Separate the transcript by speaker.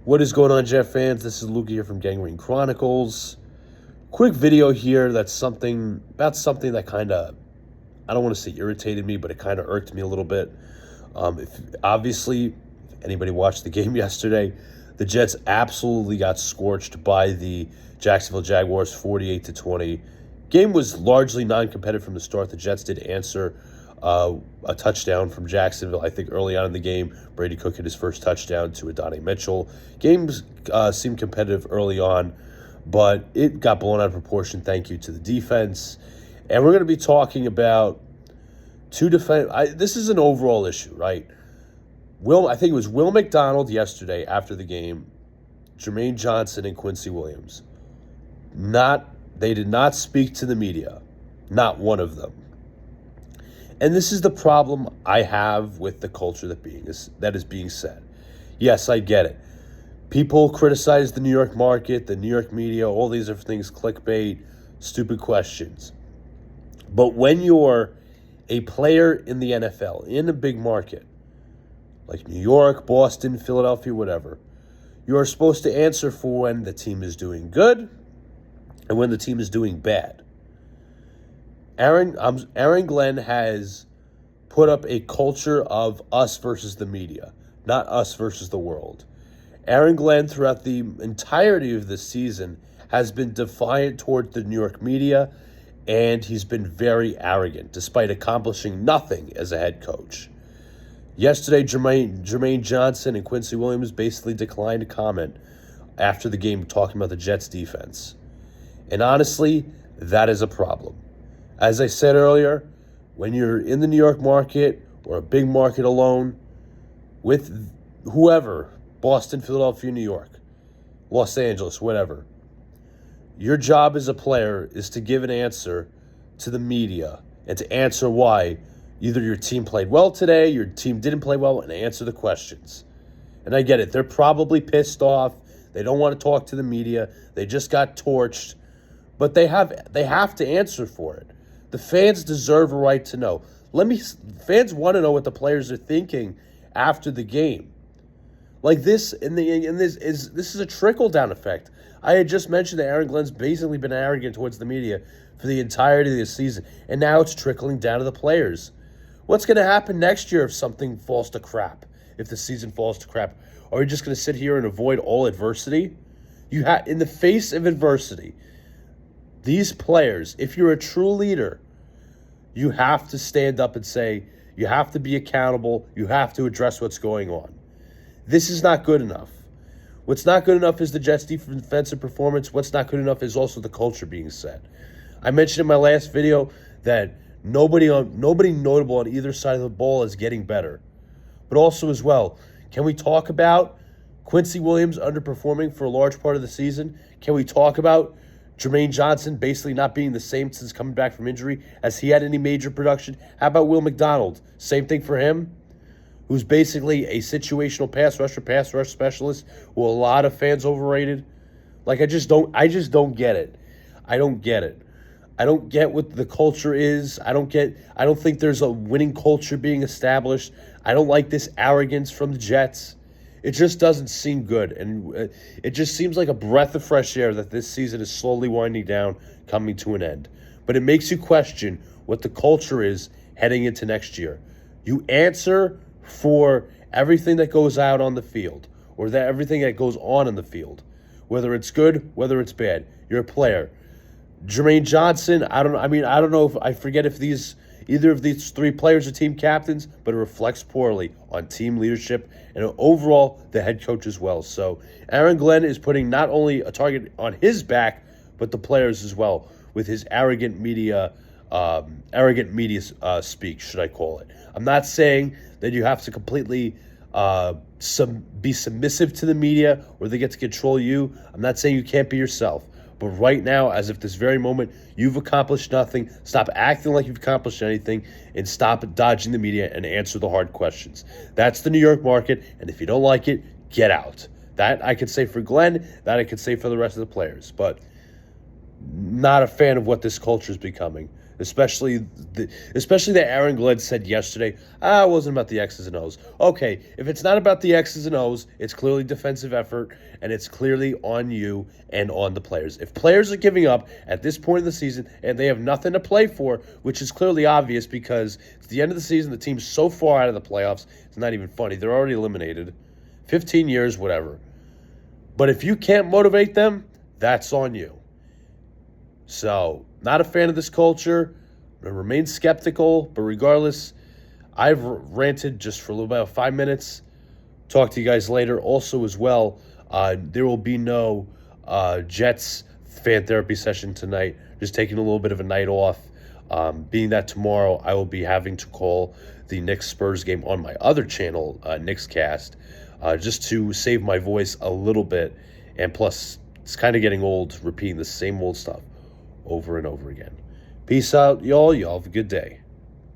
Speaker 1: What is going on, Jet fans? This is Luca here from Gangrene Chronicles. Quick video here about something that kind of, I don't want to say irritated me, but it kind of irked me a little bit. If anybody watched the game yesterday, the Jets absolutely got scorched by the Jacksonville Jaguars 48-20. Game was largely non-competitive from the start. The Jets did answer a touchdown from Jacksonville, I think, early on in the game. Brady Cook hit his first touchdown to Adonai Mitchell. Games seemed competitive early on, but it got blown out of proportion. Thank you to the defense. And we're going to be talking about this is an overall issue, right? I think it was Will McDonald yesterday after the game, Jermaine Johnson and Quincy Williams. They did not speak to the media. Not one of them. And this is the problem I have with the culture that is being said. Yes, I get it. People criticize the New York market, the New York media, all these other things, clickbait, stupid questions. But when you're a player in the NFL, in a big market, like New York, Boston, Philadelphia, whatever, you are supposed to answer for when the team is doing good and when the team is doing bad. Aaron Glenn has put up a culture of us versus the media, not us versus the world. Aaron Glenn, throughout the entirety of this season, has been defiant toward the New York media, and he's been very arrogant, despite accomplishing nothing as a head coach. Yesterday, Jermaine Johnson and Quincy Williams basically declined to comment after the game, talking about the Jets' defense. And honestly, that is a problem. As I said earlier, when you're in the New York market or a big market alone with whoever, Boston, Philadelphia, New York, Los Angeles, whatever, your job as a player is to give an answer to the media and to answer why either your team played well today, your team didn't play well, and answer the questions. And I get it. They're probably pissed off. They don't want to talk to the media. They just got torched. But they have to answer for it. The fans deserve a right to know. Fans want to know what the players are thinking after the game. Like this, this is a trickle-down effect. I had just mentioned that Aaron Glenn's basically been arrogant towards the media for the entirety of the season, and now it's trickling down to the players. What's going to happen next year if something falls to crap? If the season falls to crap, are we just going to sit here and avoid all adversity? In the face of adversity, these players, if you're a true leader, you have to stand up and say, you have to be accountable, you have to address what's going on. This is not good enough. What's not good enough is the Jets' defensive performance. What's not good enough is also the culture being set. I mentioned in my last video that nobody notable on either side of the ball is getting better. But also as well, can we talk about Quincy Williams underperforming for a large part of the season? Can we talk about Jermaine Johnson basically not being the same since coming back from injury as he had any major production? How about Will McDonald? Same thing for him, who's basically a situational pass rush specialist who a lot of fans overrated. Like, I just don't get it. I don't get it. I don't get what the culture is. I don't think there's a winning culture being established. I don't like this arrogance from the Jets. It just doesn't seem good, and it just seems like a breath of fresh air that this season is slowly winding down, coming to an end. But it makes you question what the culture is heading into next year. You answer for everything that goes out on the field, or everything that goes on in the field, whether it's good, whether it's bad. You're a player. Jermaine Johnson, I don't know if I forget if either of these three players are team captains, but it reflects poorly on team leadership and overall the head coach as well. So Aaron Glenn is putting not only a target on his back, but the players as well with his arrogant media speak, should I call it. I'm not saying that you have to completely be submissive to the media or they get to control you. I'm not saying you can't be yourself. But right now, as of this very moment, you've accomplished nothing. Stop acting like you've accomplished anything and stop dodging the media and answer the hard questions. That's the New York market, and if you don't like it, get out. That I could say for Glenn, that I could say for the rest of the players. But not a fan of what this culture is becoming. Especially that Aaron Glenn said yesterday, it wasn't about the X's and O's. Okay, if it's not about the X's and O's, it's clearly defensive effort, and it's clearly on you and on the players. If players are giving up at this point in the season and they have nothing to play for, which is clearly obvious because it's the end of the season, the team's so far out of the playoffs, it's not even funny. They're already eliminated. 15 years, whatever. But if you can't motivate them, that's on you. So, not a fan of this culture. I remain skeptical, but regardless, I've ranted just for a little about 5 minutes. Talk to you guys later. Also, as well, there will be no Jets fan therapy session tonight. Just taking a little bit of a night off. Being that tomorrow I will be having to call the Knicks Spurs game on my other channel, Knicks Cast, just to save my voice a little bit. And plus, it's kind of getting old repeating the same old stuff over and over again. Peace out, y'all. Y'all have a good day.